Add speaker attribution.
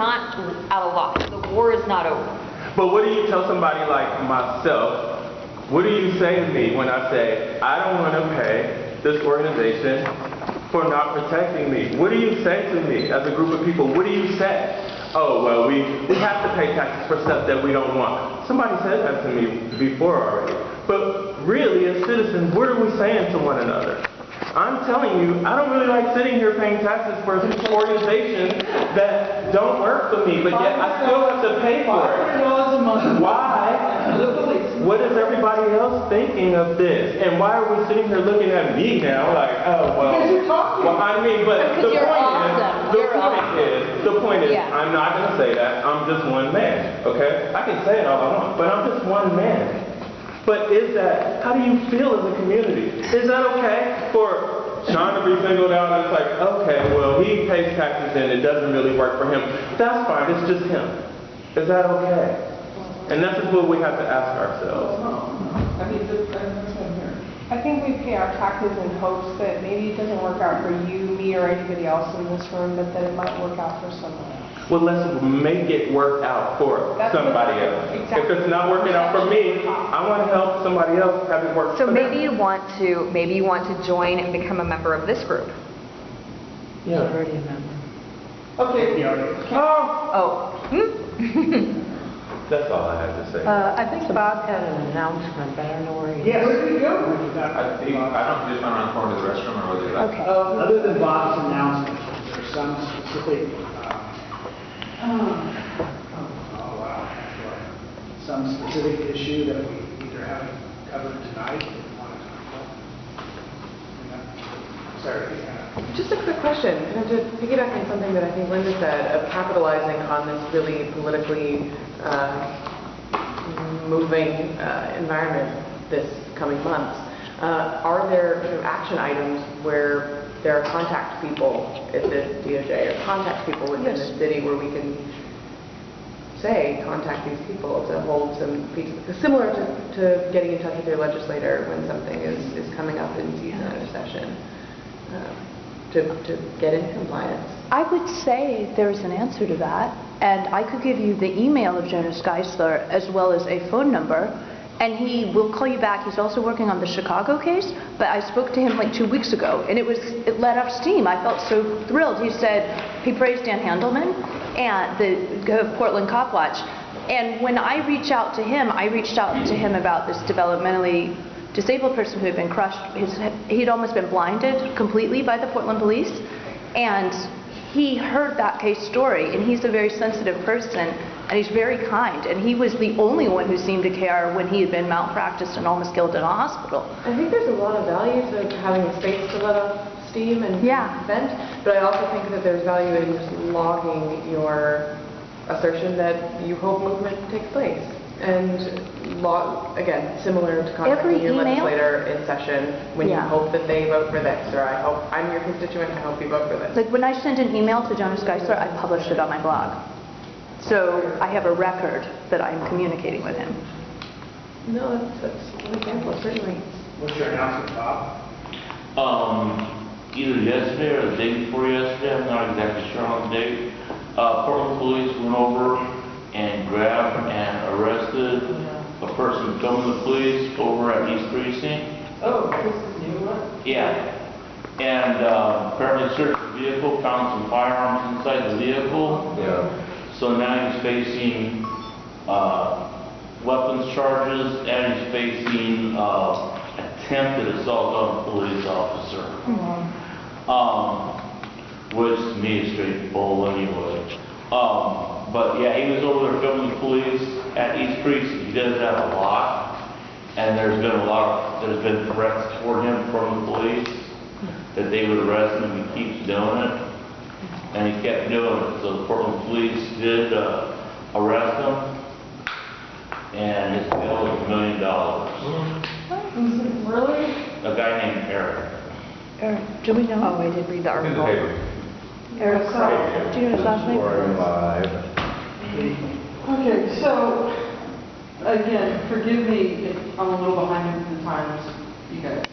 Speaker 1: not out of loss. The war is not over.
Speaker 2: But what do you tell somebody like myself? What do you say to me when I say, I don't want to pay this organization for not protecting me? What do you say to me as a group of people? What do you say? Oh, well, we have to pay taxes for stuff that we don't want. Somebody said that to me before already. But really, as citizens, what are we saying to one another? I'm telling you, I don't really like sitting here paying taxes for organizations that don't work for me, but yet I still have to pay for it.
Speaker 3: $500 a month.
Speaker 2: Why? What is everybody else thinking of this? And why are we sitting here looking at me now like, oh, well,
Speaker 3: because you're talking.
Speaker 2: well, I mean, but
Speaker 1: Because you're awesome.
Speaker 2: the point is,
Speaker 1: Yeah.
Speaker 2: I'm not going to say that. I'm just one man, okay? I can say it all I want, but I'm just one man. But is that, how do you feel as a community? Is that okay for Sean to be singled out and it's like, okay, well, he pays taxes and it doesn't really work for him. That's fine, it's just him. Is that okay? And that's what we have to ask ourselves.
Speaker 3: I mean, that's what I'm hearing.
Speaker 4: I think we pay our taxes in hopes that maybe it doesn't work out for you, me, or anybody else in this room, but that it might work out for someone else.
Speaker 2: Well, let's make it work out for somebody else.
Speaker 4: Exactly.
Speaker 2: If it's not working out for me, I want to help somebody else have it work
Speaker 1: So
Speaker 2: for
Speaker 1: maybe
Speaker 2: them.
Speaker 1: you want to join and become a member of this group.
Speaker 2: Yeah.
Speaker 5: Already a member.
Speaker 3: Okay.
Speaker 2: Oh,
Speaker 1: Oh.
Speaker 2: that's all I had to say.
Speaker 5: I think Bob had an announcement, but I don't know where he is.
Speaker 3: Yes. Where did we go?
Speaker 6: I don't just went around the corner to the restroom or was it like?
Speaker 1: Okay.
Speaker 7: Other than Bob's announcement, is there some specific, some specific issue that we either haven't covered tonight or want to talk about? Sorry.
Speaker 8: Just a quick question, kind of to piggyback on something that I think Linda said, of capitalizing on this really politically moving environment this coming months. Are there action items where there are contact people at the DOJ or contact people within the city where we can say, contact these people to hold some pieces, similar to getting in touch with your legislator when something is coming up in season or session, to get into compliance?
Speaker 9: I would say there's an answer to that, and I could give you the email of Jonas Geisler as well as a phone number, and he will call you back. He's also working on the Chicago case, but I spoke to him like 2 weeks ago, and it let off steam. I felt so thrilled. He said, he praised Dan Handelman and the Portland Cop Watch, and when I reached out to him about this developmentally disabled person who had been crushed. He'd almost been blinded completely by the Portland police, and he heard that case story, and he's a very sensitive person, and he's very kind, and he was the only one who seemed to care when he had been malpracticed and almost killed in a hospital.
Speaker 8: I think there's a lot of value to having a space to let off steam and vent, but I also think that there's value in just logging your assertion that you hope movement takes place. And again, similar to contacting your legislator in session when you hope that they vote for this, or I hope I'm your constituent, I hope you vote for this.
Speaker 9: Like when I sent an email to Jonas Geisler, I published it on my blog. So I have a record that I'm communicating with him.
Speaker 8: No, that's an example, certainly.
Speaker 7: What's your announcement, Bob?
Speaker 10: Either yesterday or the day before yesterday, I'm not exactly sure on the date. Portland police went over and grabbed and arrested a person filming the police over at East Precinct.
Speaker 3: Oh, this is the new one?
Speaker 10: Yeah. And apparently searched the vehicle, found some firearms inside the vehicle.
Speaker 6: Yeah.
Speaker 10: So now he's facing weapons charges and he's facing attempted assault on a police officer. Which to me is straight bull anyway. But yeah, he was over there filming the police at East Precinct. He does that a lot, and there's been threats toward him from the police that they would arrest him if he keeps doing it, and he kept doing it. So the Portland police did arrest him, and his bail was $1 million.
Speaker 4: Really?
Speaker 10: A guy named Eric.
Speaker 9: Eric, do we know?
Speaker 1: Oh, I did read the article.
Speaker 9: Eric, do you know his last name?
Speaker 3: Okay, so, again, forgive me if I'm a little behind the times, you guys.